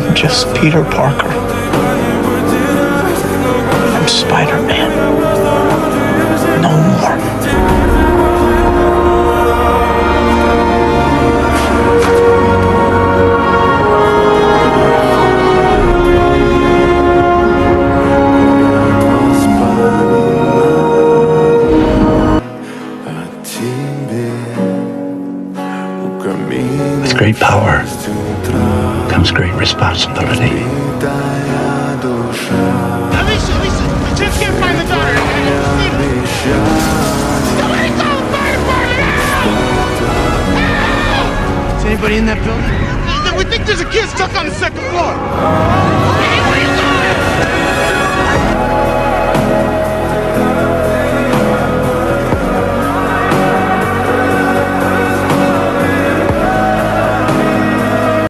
I'm just Peter Parker. I'm Spider-Man. No more. With great power comes great responsibility. Alicia, I just can't find the daughter. Somebody call the fire department! Help! Is anybody in that building? We think there's a kid stuck on the second floor.